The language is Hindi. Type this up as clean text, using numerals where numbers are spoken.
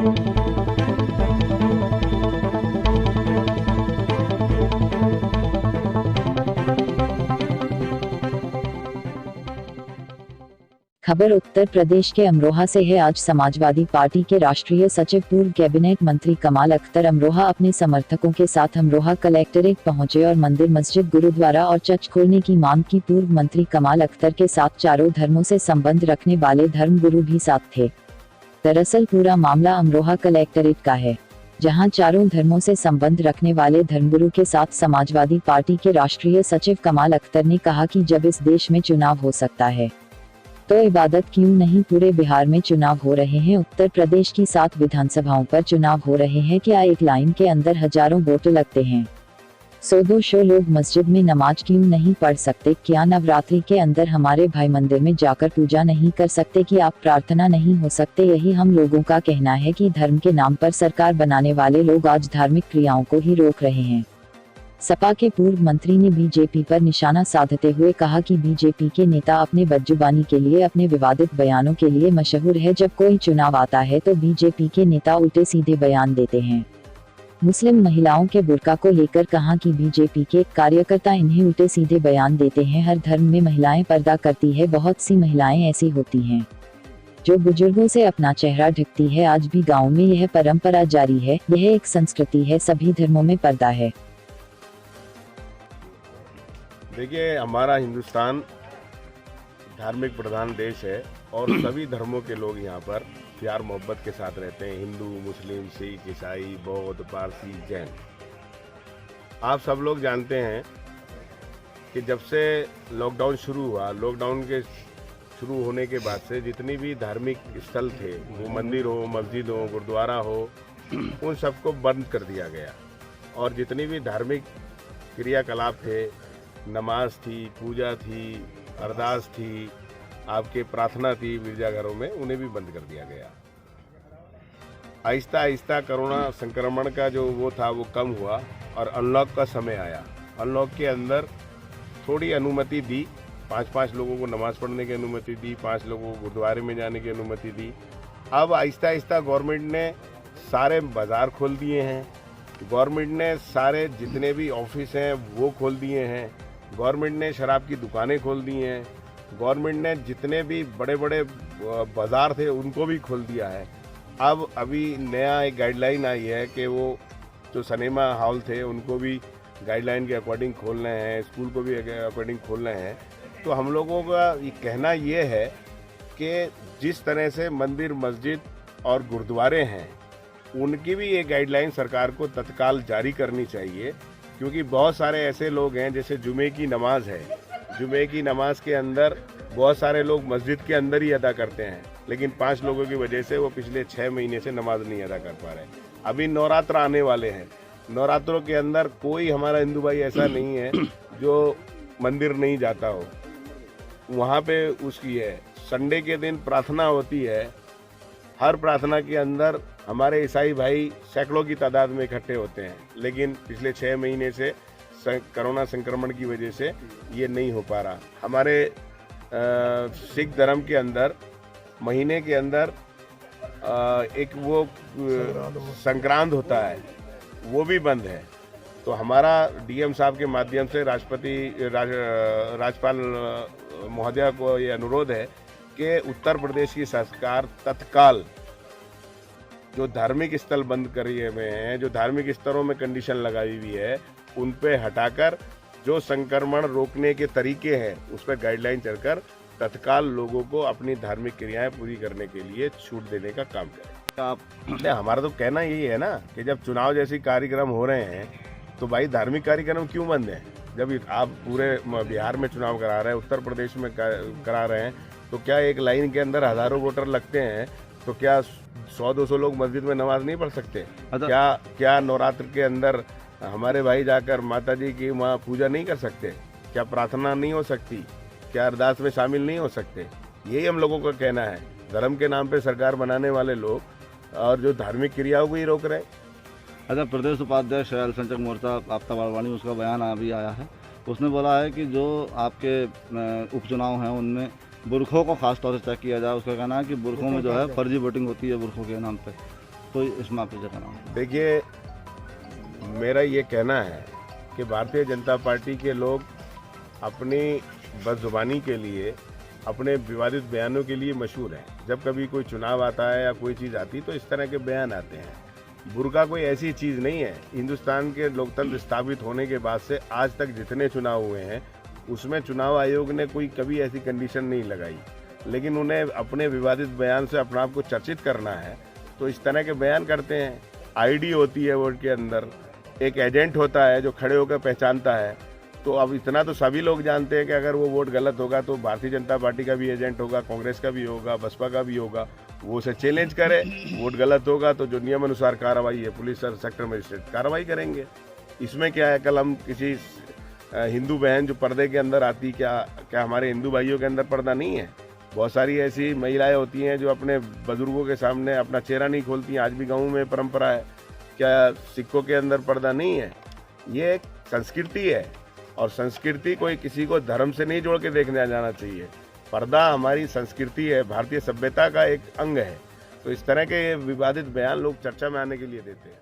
खबर उत्तर प्रदेश के अमरोहा से है। आज समाजवादी पार्टी के राष्ट्रीय सचिव पूर्व कैबिनेट मंत्री कमाल अख्तर अमरोहा अपने समर्थकों के साथ अमरोहा कलेक्ट्रेट पहुंचे और मंदिर, मस्जिद, गुरुद्वारा और चर्च खोलने की मांग की। पूर्व मंत्री कमाल अख्तर के साथ चारों धर्मों से संबंध रखने वाले धर्मगुरु भी साथ थे। दरअसल पूरा मामला अमरोहा कलेक्ट्रेट का है, जहां चारों धर्मों से संबंध रखने वाले धर्मगुरु के साथ समाजवादी पार्टी के राष्ट्रीय सचिव कमाल अख्तर ने कहा कि जब इस देश में चुनाव हो सकता है तो इबादत क्यों नहीं। पूरे बिहार में चुनाव हो रहे हैं, उत्तर प्रदेश की 7 विधानसभाओं पर चुनाव हो रहे हैं। क्या एक लाइन के अंदर हजारों वोट लगते हैं? 100-200 लोग मस्जिद में नमाज क्यों नहीं पढ़ सकते? क्या नवरात्रि के अंदर हमारे भाई मंदिर में जाकर पूजा नहीं कर सकते? कि आप प्रार्थना नहीं हो सकते? यही हम लोगों का कहना है कि धर्म के नाम पर सरकार बनाने वाले लोग आज धार्मिक क्रियाओं को ही रोक रहे हैं। सपा के पूर्व मंत्री ने बीजेपी पर निशाना साधते हुए कहा कि बीजेपी के नेता अपने बदजुबानी के लिए, अपने विवादित बयानों के लिए मशहूर है। जब कोई चुनाव आता है तो बीजेपी के नेता उल्टे सीधे बयान देते हैं। मुस्लिम महिलाओं के बुर्का को लेकर कहा कि बीजेपी के कार्यकर्ता इन्हें उल्टे सीधे बयान देते हैं। हर धर्म में महिलाएं पर्दा करती है, बहुत सी महिलाएं ऐसी होती हैं जो बुजुर्गों से अपना चेहरा ढकती है। आज भी गाँव में यह परंपरा जारी है, यह एक संस्कृति है। सभी धर्मों में पर्दा है। देखिए, हमारा हिंदुस्तान धार्मिक प्रधान देश है और सभी धर्मों के लोग यहाँ पर प्यार मोहब्बत के साथ रहते हैं। हिंदू, मुस्लिम, सिख, ईसाई, बौद्ध, पारसी, जैन। आप सब लोग जानते हैं कि जब से लॉकडाउन शुरू हुआ, लॉकडाउन के शुरू होने के बाद से जितनी भी धार्मिक स्थल थे, वो मंदिर हो, मस्जिद हो, गुरुद्वारा हो, उन सबको बंद कर दिया गया। और जितनी भी धार्मिक क्रियाकलाप थे, नमाज थी, पूजा थी, अरदास थी, आपके प्रार्थना थी गिरजाघरों में, उन्हें भी बंद कर दिया गया। आहिस्ता आहिस्ता कोरोना संक्रमण का जो वो था वो कम हुआ और अनलॉक का समय आया। अनलॉक के अंदर थोड़ी अनुमति दी, 5-5 लोगों को नमाज पढ़ने की अनुमति दी, 5 लोगों को गुरुद्वारे में जाने की अनुमति दी। अब आहिस्ता आहिस्ता गवर्नमेंट ने सारे बाज़ार खोल दिए हैं, गवर्नमेंट ने सारे जितने भी ऑफिस हैं वो खोल दिए हैं, गवर्नमेंट ने शराब की दुकानें खोल दी हैं, गवर्नमेंट ने जितने भी बड़े बड़े बाज़ार थे उनको भी खोल दिया है। अब अभी नया एक गाइडलाइन आई है कि वो जो सिनेमा हॉल थे उनको भी गाइडलाइन के अकॉर्डिंग खोलने हैं, स्कूल को भी अकॉर्डिंग खोलने हैं। तो हम लोगों का ये कहना ये है कि जिस तरह से मंदिर, मस्जिद और गुरुद्वारे हैं, उनकी भी ये गाइडलाइन सरकार को तत्काल जारी करनी चाहिए। क्योंकि बहुत सारे ऐसे लोग हैं, जैसे जुमे की नमाज है, जुमे की नमाज के अंदर बहुत सारे लोग मस्जिद के अंदर ही अदा करते हैं, लेकिन 5 लोगों की वजह से वो पिछले 6 महीने से नमाज नहीं अदा कर पा रहे। अभी नवरात्र आने वाले हैं, नवरात्रों के अंदर कोई हमारा हिंदू भाई ऐसा नहीं है जो मंदिर नहीं जाता हो। वहाँ पे उसकी है, संडे के दिन प्रार्थना होती है। हर प्रार्थना के अंदर हमारे ईसाई भाई सैकड़ों की तादाद में इकट्ठे होते हैं, लेकिन पिछले 6 महीने से कोरोना संक्रमण की वजह से ये नहीं हो पा रहा। हमारे सिख धर्म के अंदर महीने के अंदर एक वो संक्रांत होता है, वो भी बंद है। तो हमारा डीएम साहब के माध्यम से राज्यपाल महोदया को ये अनुरोध है कि उत्तर प्रदेश की सरकार तत्काल जो धार्मिक स्थल बंद करे हुए हैं, जो धार्मिक स्थलों में कंडीशन लगाई हुई है, उन पे हटाकर जो संक्रमण रोकने के तरीके हैं उस पर गाइडलाइन चलकर तत्काल लोगों को अपनी धार्मिक क्रियाएं पूरी करने के लिए छूट देने का काम करें। हमारा तो कहना यही है ना कि जब चुनाव जैसे कार्यक्रम हो रहे हैं तो भाई धार्मिक कार्यक्रम क्यों बंद है? जब आप पूरे बिहार में चुनाव करा रहे हैं, उत्तर प्रदेश में करा रहे हैं, तो क्या एक लाइन के अंदर हजारों वोटर लगते हैं? तो क्या 100-200 लोग मस्जिद में नमाज नहीं पढ़ सकते? क्या नवरात्र के अंदर हमारे भाई जाकर माता जी की वहाँ पूजा नहीं कर सकते? क्या प्रार्थना नहीं हो सकती? क्या अरदास में शामिल नहीं हो सकते? यही हम लोगों का कहना है। धर्म के नाम पे सरकार बनाने वाले लोग और जो धार्मिक क्रियाओं को ही रोक रहे। अच्छा, प्रदेश उपाध्यक्ष अल्पसंख्यक मोर्चा आफ्ताब अडवाणी, उसका बयान अभी आया है। उसने बोला है कि जो आपके उपचुनाव हैं उनमें बुरखों को खास तौर से चेक किया जाए। उसका कहना है कि बुरखों में जो है फर्जी वोटिंग होती है बुरखों के नाम पे। तो इसमें आपकी क्या कहना है? देखिए, मेरा ये कहना है कि भारतीय जनता पार्टी के लोग अपनी बदजुबानी के लिए, अपने विवादित बयानों के लिए मशहूर हैं। जब कभी कोई चुनाव आता है या कोई चीज़ आती तो इस तरह के बयान आते हैं। बुर्का कोई ऐसी चीज़ नहीं है। हिंदुस्तान के लोकतंत्र स्थापित होने के बाद से आज तक जितने चुनाव हुए हैं उसमें चुनाव आयोग ने कोई कभी ऐसी कंडीशन नहीं लगाई, लेकिन उन्हें अपने विवादित बयान से अपने आप को चर्चित करना है तो इस तरह के बयान करते हैं। आईडी होती है वोट के अंदर, एक एजेंट होता है जो खड़े होकर पहचानता है। तो अब इतना तो सभी लोग जानते हैं कि अगर वो वोट गलत होगा तो भारतीय जनता पार्टी का भी एजेंट होगा, कांग्रेस का भी होगा, बसपा का भी होगा, वो उसे चैलेंज करे। वोट गलत होगा तो जो नियम अनुसार कार्रवाई है, पुलिस और सेक्टर मजिस्ट्रेट कार्रवाई करेंगे। इसमें क्या है, कल हम किसी हिंदू बहन जो पर्दे के अंदर आती, क्या हमारे हिंदू भाइयों के अंदर पर्दा नहीं है? बहुत सारी ऐसी महिलाएं होती हैं जो अपने बुजुर्गों के सामने अपना चेहरा नहीं खोलती हैं। आज भी गाँव में परंपरा है। क्या सिखों के अंदर पर्दा नहीं है? ये एक संस्कृति है और संस्कृति कोई किसी को धर्म से नहीं जोड़ के देखने जाना चाहिए। पर्दा हमारी संस्कृति है, भारतीय सभ्यता का एक अंग है। तो इस तरह के विवादित बयान लोग चर्चा में आने के लिए देते हैं।